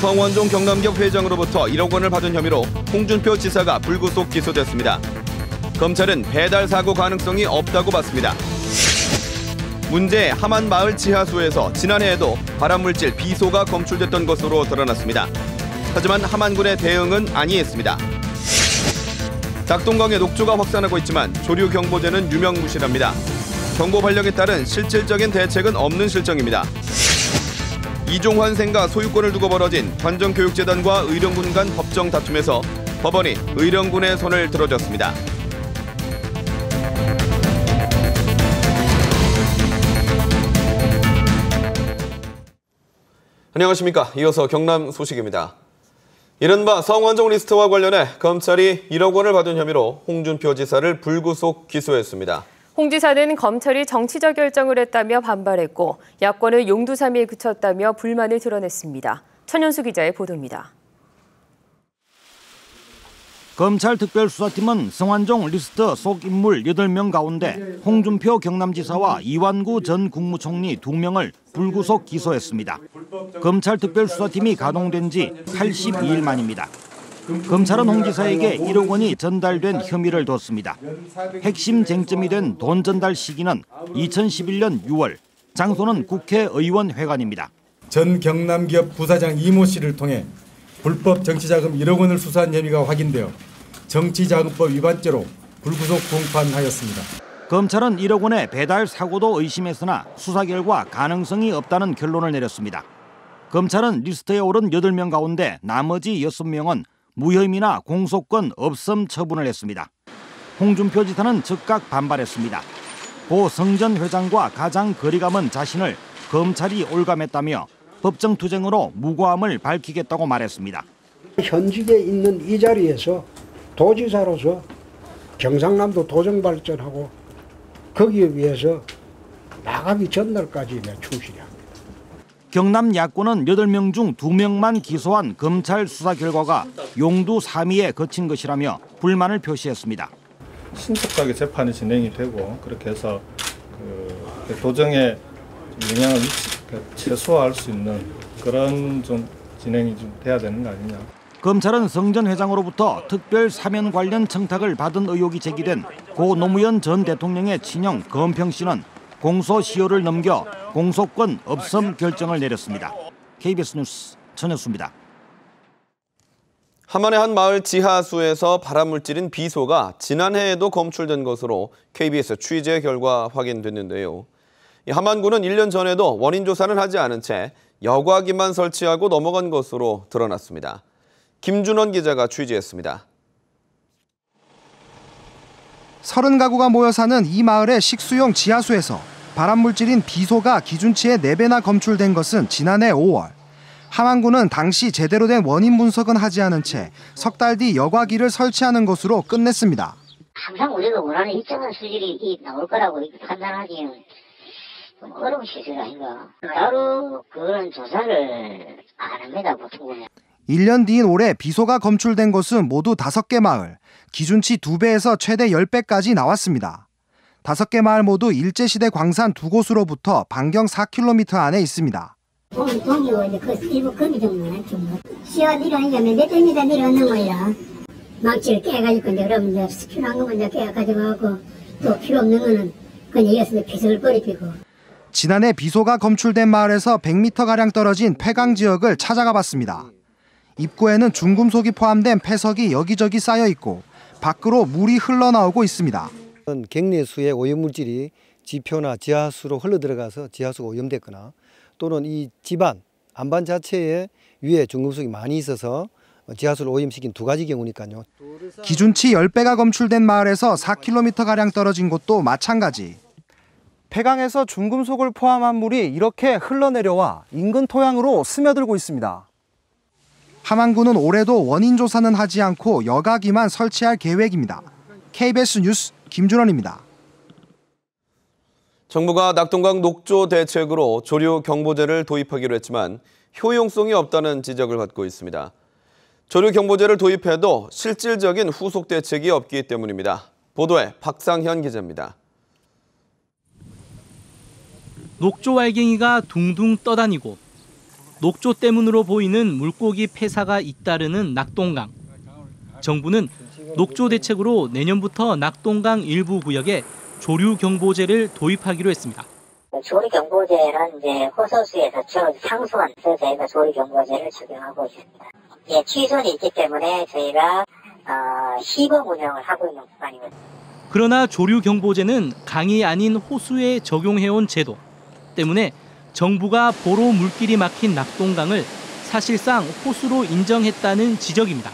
성완종 경남기업 회장으로부터 1억 원을 받은 혐의로 홍준표 지사가 불구속 기소됐습니다. 검찰은 배달 사고 가능성이 없다고 봤습니다. 문제의 함안마을 지하수에서 지난해에도 발암물질 비소가 검출됐던 것으로 드러났습니다. 하지만 함안군의 대응은 아니했습니다. 낙동강에 녹조가 확산하고 있지만 조류 경보제는 유명무실합니다. 경보 발령에 따른 실질적인 대책은 없는 실정입니다. 이종환 생가 소유권을 두고 벌어진 관정교육재단과 의령군 간 법정 다툼에서 법원이 의령군의 손을 들어줬습니다. 안녕하십니까. 이어서 경남 소식입니다. 이른바 성완종 리스트와 관련해 검찰이 1억 원을 받은 혐의로 홍준표 지사를 불구속 기소했습니다. 홍 지사는 검찰이 정치적 결정을 했다며 반발했고 야권을 용두사미에 그쳤다며 불만을 드러냈습니다. 천연수 기자의 보도입니다. 검찰 특별수사팀은 성완종 리스트 속 인물 8명 가운데 홍준표 경남지사와 이완구 전 국무총리 2명을 불구속 기소했습니다. 검찰 특별수사팀이 가동된 지 82일 만입니다. 검찰은 홍 지사에게 1억 원이 전달된 혐의를 뒀습니다. 핵심 쟁점이 된 돈 전달 시기는 2011년 6월, 장소는 국회의원회관입니다. 전 경남기업 부사장 이모 씨를 통해 불법 정치자금 1억 원을 수사한 혐의가 확인되어 정치자금법 위반죄로 불구속 공판하였습니다. 검찰은 1억 원의 배달 사고도 의심했으나 수사 결과 가능성이 없다는 결론을 내렸습니다. 검찰은 리스트에 오른 8명 가운데 나머지 6명은 무혐의나 공소권 없음 처분을 했습니다. 홍준표 지사는 즉각 반발했습니다. 고 성전 회장과 가장 거리감은 자신을 검찰이 올감했다며 법정투쟁으로 무고함을 밝히겠다고 말했습니다. 현직에 있는 이 자리에서 도지사로서 경상남도 도정발전하고 거기에 위해서 나가기 전날까지 충실해야 합니다. 경남 야권은 8명 중 2명만 기소한 검찰 수사 결과가 용두사미에 그친 것이라며 불만을 표시했습니다. 신속하게 재판이 진행이 되고 그렇게 해서 도정에 영향을 최소화할 수 있는 그런 좀 진행이 좀 돼야 되는 거 아니냐. 검찰은 성전 회장으로부터 특별 사면 관련 청탁을 받은 의혹이 제기된 고 노무현 전 대통령의 친형 검평 씨는 공소시효를 넘겨 공소권 없음 결정을 내렸습니다. KBS 뉴스 전현수입니다. 함안의 한 마을 지하수에서 발암물질인 비소가 지난해에도 검출된 것으로 KBS 취재 결과 확인됐는데요. 함안군은 1년 전에도 원인 조사는 하지 않은 채 여과기만 설치하고 넘어간 것으로 드러났습니다. 김준원 기자가 취재했습니다. 30가구가 모여 사는 이 마을의 식수용 지하수에서 발암물질인 비소가 기준치의 4배나 검출된 것은 지난해 5월. 함안군은 당시 제대로 된 원인 분석은 하지 않은 채 석 달 뒤 여과기를 설치하는 것으로 끝냈습니다. 항상 우리가 원하는 일정한 수질이 나올 거라고 판단하기는 좀 어려운 시설 아닌가. 따로 그런 조사를 안 합니다, 보통은. 1년 뒤인 올해 비소가 검출된 곳은 모두 5개 마을, 기준치 2배에서 최대 10배까지 나왔습니다. 5개 마을 모두 일제시대 광산 2곳으로부터 반경 4km 안에 있습니다. 동이고 이제 그 일부 거기 정도는 좀 시야 내려가면 몇 대미터 내려오는 거야. 망치를 깨가지고 이제 그러면 이제 필요한 거만 이제 깨 가져가고 또 필요 없는 거는 그냥 이어서 비석을 버리고. 지난해 비소가 검출된 마을에서 100m가량 떨어진 폐강 지역을 찾아가 봤습니다. 입구에는 중금속이 포함된 폐석이 여기저기 쌓여 있고 밖으로 물이 흘러나오고 있습니다. 갱내수의 오염물질이 지표나 지하수로 흘러들어가서 지하수가 오염됐거나 또는 이 집안, 안반 자체에 위에 중금속이 많이 있어서 지하수를 오염시킨 2가지 경우니까요. 기준치 10배가 검출된 마을에서 4km가량 떨어진 곳도 마찬가지. 폐강에서 중금속을 포함한 물이 이렇게 흘러내려와 인근 토양으로 스며들고 있습니다. 함안군은 올해도 원인 조사는 하지 않고 여과기만 설치할 계획입니다. KBS 뉴스 김준원입니다. 정부가 낙동강 녹조 대책으로 조류 경보제를 도입하기로 했지만 효용성이 없다는 지적을 받고 있습니다. 조류 경보제를 도입해도 실질적인 후속 대책이 없기 때문입니다. 보도에 박상현 기자입니다. 녹조 알갱이가 둥둥 떠다니고 녹조 때문으로 보이는 물고기 폐사가 잇따르는 낙동강. 정부는 녹조 대책으로 내년부터 낙동강 일부 구역에 조류 경보제를 도입하기로 했습니다. 조류 경보제는 이제 호소수에서 상수원에서 저희가 조류 경보제를 적용하고 있습니다. 예, 취소는 있기 때문에 저희가 시범 운영을 하고 있는 구간이거든요. 그러나 조류 경보제는 강이 아닌 호수에 적용해온 제도 때문에 정부가 보로 물길이 막힌 낙동강을 사실상 호수로 인정했다는 지적입니다.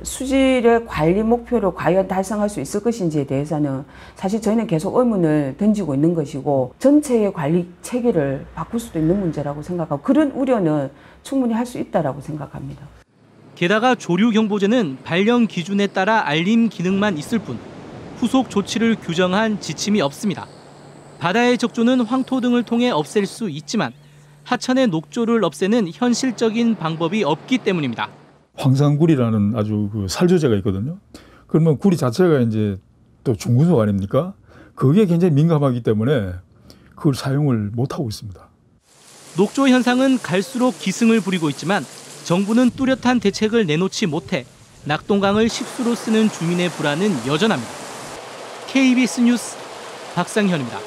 수질의 관리 목표를 과연 달성할 수 있을 것인지에 대해서는 사실 저희는 계속 의문을 던지고 있는 것이고 전체의 관리 체계를 바꿀 수도 있는 문제라고 생각하고 그런 우려는 충분히 할 수 있다고 생각합니다. 게다가 조류 경보제는 발령 기준에 따라 알림 기능만 있을 뿐 후속 조치를 규정한 지침이 없습니다. 바다의 적조는 황토 등을 통해 없앨 수 있지만 하천의 녹조를 없애는 현실적인 방법이 없기 때문입니다. 황산구리라는 아주 살조제가 있거든요. 그러면 구리 자체가 이제 또 중금속 아닙니까? 거기에 굉장히 민감하기 때문에 그걸 사용을 못하고 있습니다. 녹조 현상은 갈수록 기승을 부리고 있지만 정부는 뚜렷한 대책을 내놓지 못해 낙동강을 식수로 쓰는 주민의 불안은 여전합니다. KBS 뉴스 박상현입니다.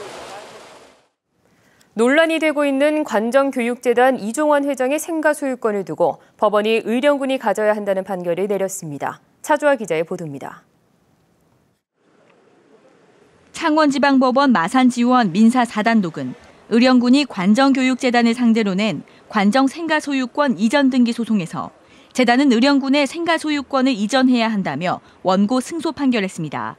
논란이 되고 있는 관정교육재단 이종환 회장의 생가 소유권을 두고 법원이 의령군이 가져야 한다는 판결을 내렸습니다. 차주아 기자의 보도입니다. 창원지방법원 마산지원 민사 4단독은 의령군이 관정교육재단을 상대로 낸 관정 생가 소유권 이전 등기 소송에서 재단은 의령군의 생가 소유권을 이전해야 한다며 원고 승소 판결했습니다.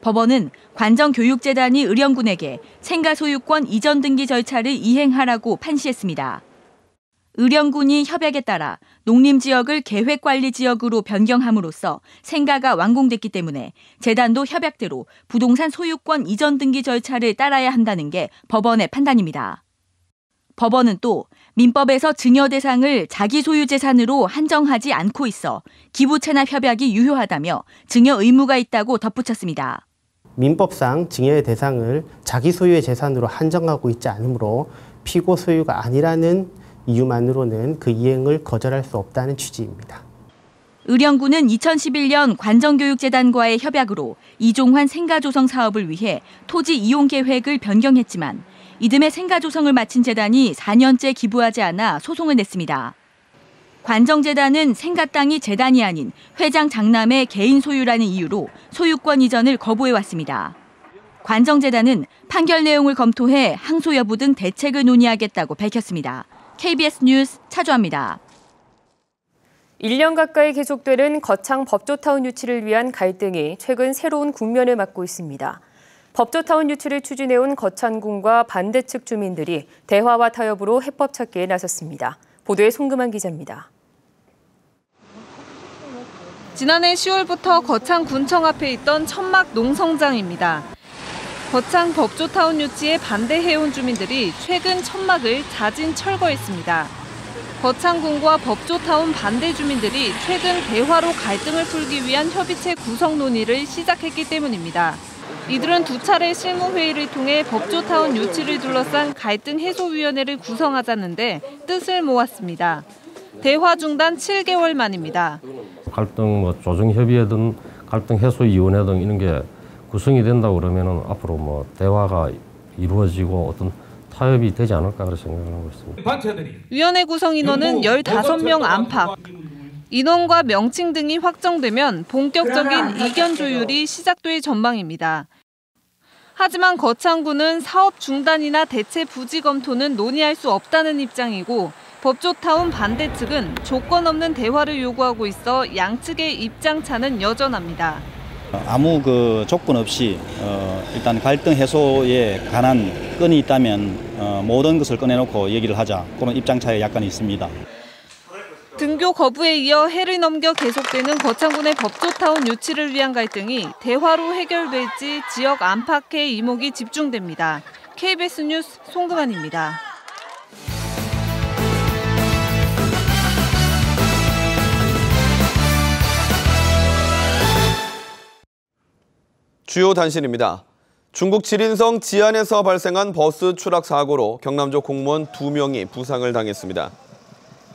법원은 관정교육재단이 의령군에게 생가 소유권 이전 등기 절차를 이행하라고 판시했습니다. 의령군이 협약에 따라 농림지역을 계획관리지역으로 변경함으로써 생가가 완공됐기 때문에 재단도 협약대로 부동산 소유권 이전 등기 절차를 따라야 한다는 게 법원의 판단입니다. 법원은 또 민법에서 증여 대상을 자기 소유 재산으로 한정하지 않고 있어 기부 체납 협약이 유효하다며 증여 의무가 있다고 덧붙였습니다. 민법상 증여의 대상을 자기 소유의 재산으로 한정하고 있지 않으므로 피고 소유가 아니라는 이유만으로는 그 이행을 거절할 수 없다는 취지입니다. 의령군은 2011년 관정교육재단과의 협약으로 이종환 생가조성 사업을 위해 토지 이용 계획을 변경했지만 이듬해 생가조성을 마친 재단이 4년째 기부하지 않아 소송을 냈습니다. 관정재단은 생가 땅이 재단이 아닌 회장 장남의 개인 소유라는 이유로 소유권 이전을 거부해왔습니다. 관정재단은 판결 내용을 검토해 항소 여부 등 대책을 논의하겠다고 밝혔습니다. KBS 뉴스 차주아입니다. 1년 가까이 계속되는 거창 법조타운 유치를 위한 갈등이 최근 새로운 국면을 맞고 있습니다. 법조타운 유치를 추진해온 거창군과 반대 측 주민들이 대화와 타협으로 해법 찾기에 나섰습니다. 보도에 송금한 기자입니다. 지난해 10월부터 거창군청 앞에 있던 천막 농성장입니다. 거창 법조타운 유치에 반대해온 주민들이 최근 천막을 자진 철거했습니다. 거창군과 법조타운 반대 주민들이 최근 대화로 갈등을 풀기 위한 협의체 구성 논의를 시작했기 때문입니다. 이들은 두 차례 실무회의를 통해 법조타운 유치를 둘러싼 갈등해소위원회를 구성하자는데 뜻을 모았습니다. 대화 중단 7개월 만입니다. 갈등 조정협의회든 갈등해소위원회 등 이런 게 구성이 된다고 그러면은 앞으로 대화가 이루어지고 어떤 타협이 되지 않을까 그런 생각을 하고 있습니다. 위원회 구성 인원은 15명 안팎. 인원과 명칭 등이 확정되면 본격적인 의견 조율이 시작될 전망입니다. 하지만 거창군은 사업 중단이나 대체 부지 검토는 논의할 수 없다는 입장이고 법조타운 반대 측은 조건 없는 대화를 요구하고 있어 양측의 입장 차는 여전합니다. 아무 조건 없이 일단 갈등 해소에 관한 건이 있다면 모든 것을 꺼내놓고 얘기를 하자, 그런 입장 차이 약간 있습니다. 등교 거부에 이어 해를 넘겨 계속되는 거창군의 법조타운 유치를 위한 갈등이 대화로 해결될지 지역 안팎의 이목이 집중됩니다. KBS 뉴스 송금환입니다. 주요 단신입니다. 중국 지린성 지안에서 발생한 버스 추락 사고로 경남도 공무원 2명이 부상을 당했습니다.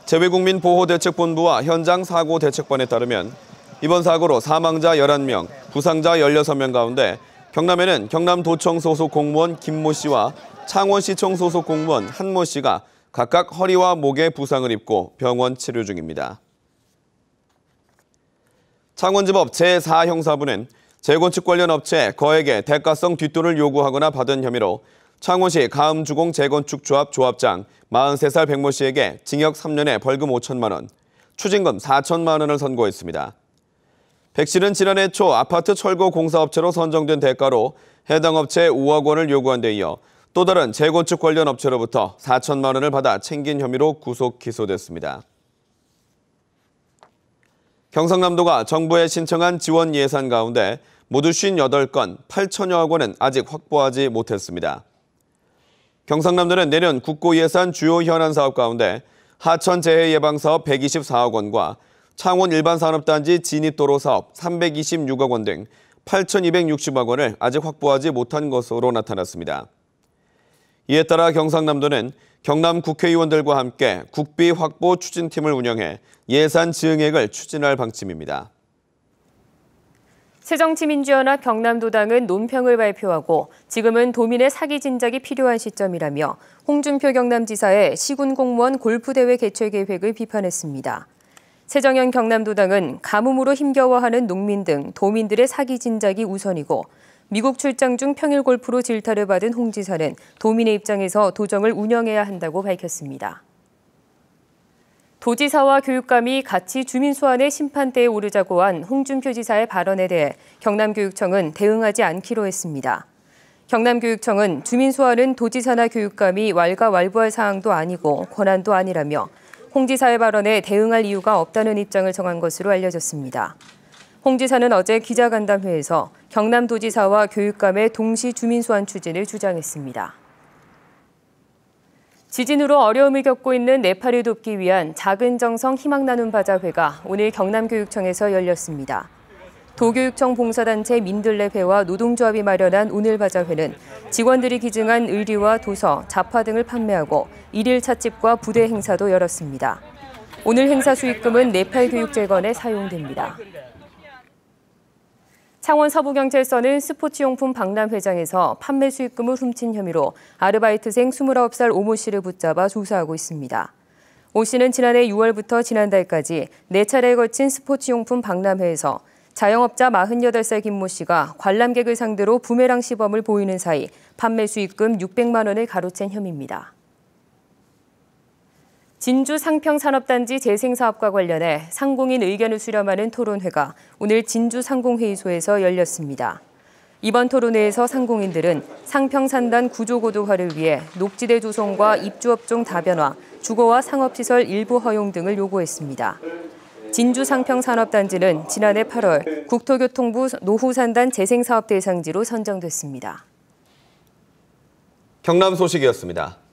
재외국민보호대책본부와 현장사고대책반에 따르면 이번 사고로 사망자 11명, 부상자 16명 가운데 경남에는 경남도청 소속 공무원 김모 씨와 창원시청 소속 공무원 한모 씨가 각각 허리와 목에 부상을 입고 병원 치료 중입니다. 창원지법 제4형사부는 재건축 관련 업체 거액의 대가성 뒷돈을 요구하거나 받은 혐의로 창원시 가음주공 재건축조합 조합장 43살 백모 씨에게 징역 3년에 벌금 5천만 원, 추징금 4천만 원을 선고했습니다. 백 씨는 지난해 초 아파트 철거 공사업체로 선정된 대가로 해당 업체에 5억 원을 요구한 데 이어 또 다른 재건축 관련 업체로부터 4천만 원을 받아 챙긴 혐의로 구속 기소됐습니다. 경상남도가 정부에 신청한 지원 예산 가운데 모두 58건 8천여억 원은 아직 확보하지 못했습니다. 경상남도는 내년 국고예산 주요 현안 사업 가운데 하천 재해 예방 사업 124억 원과 창원 일반산업단지 진입도로 사업 326억 원 등 8,260억 원을 아직 확보하지 못한 것으로 나타났습니다. 이에 따라 경상남도는 경남 국회의원들과 함께 국비 확보 추진팀을 운영해 예산 증액을 추진할 방침입니다. 새정치민주연합 경남도당은 논평을 발표하고 지금은 도민의 사기 진작이 필요한 시점이라며 홍준표 경남지사의 시군공무원 골프대회 개최 계획을 비판했습니다. 새정현 경남도당은 가뭄으로 힘겨워하는 농민 등 도민들의 사기 진작이 우선이고 미국 출장 중 평일 골프로 질타를 받은 홍 지사는 도민의 입장에서 도정을 운영해야 한다고 밝혔습니다. 도지사와 교육감이 같이 주민 소환의 심판대에 오르자고 한 홍준표 지사의 발언에 대해 경남교육청은 대응하지 않기로 했습니다. 경남교육청은 주민 소환은 도지사나 교육감이 왈가왈부할 사항도 아니고 권한도 아니라며 홍 지사의 발언에 대응할 이유가 없다는 입장을 정한 것으로 알려졌습니다. 홍 지사는 어제 기자간담회에서 경남도지사와 교육감의 동시 주민 소환 추진을 주장했습니다. 지진으로 어려움을 겪고 있는 네팔을 돕기 위한 작은 정성 희망 나눔 바자회가 오늘 경남교육청에서 열렸습니다. 도교육청 봉사단체 민들레회와 노동조합이 마련한 오늘 바자회는 직원들이 기증한 의류와 도서, 잡화 등을 판매하고 일일 찻집과 부대 행사도 열었습니다. 오늘 행사 수익금은 네팔 교육재건에 사용됩니다. 창원 서부경찰서는 스포츠용품 박람회장에서 판매 수익금을 훔친 혐의로 아르바이트생 29살 오모 씨를 붙잡아 조사하고 있습니다. 오 씨는 지난해 6월부터 지난달까지 4차례에 걸친 스포츠용품 박람회에서 자영업자 48살 김모 씨가 관람객을 상대로 부메랑 시범을 보이는 사이 판매 수익금 600만 원을 가로챈 혐의입니다. 진주 상평산업단지 재생사업과 관련해 상공인 의견을 수렴하는 토론회가 오늘 진주 상공회의소에서 열렸습니다. 이번 토론회에서 상공인들은 상평산단 구조고도화를 위해 녹지대 조성과 입주업종 다변화, 주거와 상업시설 일부 허용 등을 요구했습니다. 진주 상평산업단지는 지난해 8월 국토교통부 노후산단 재생사업 대상지로 선정됐습니다. 경남 소식이었습니다.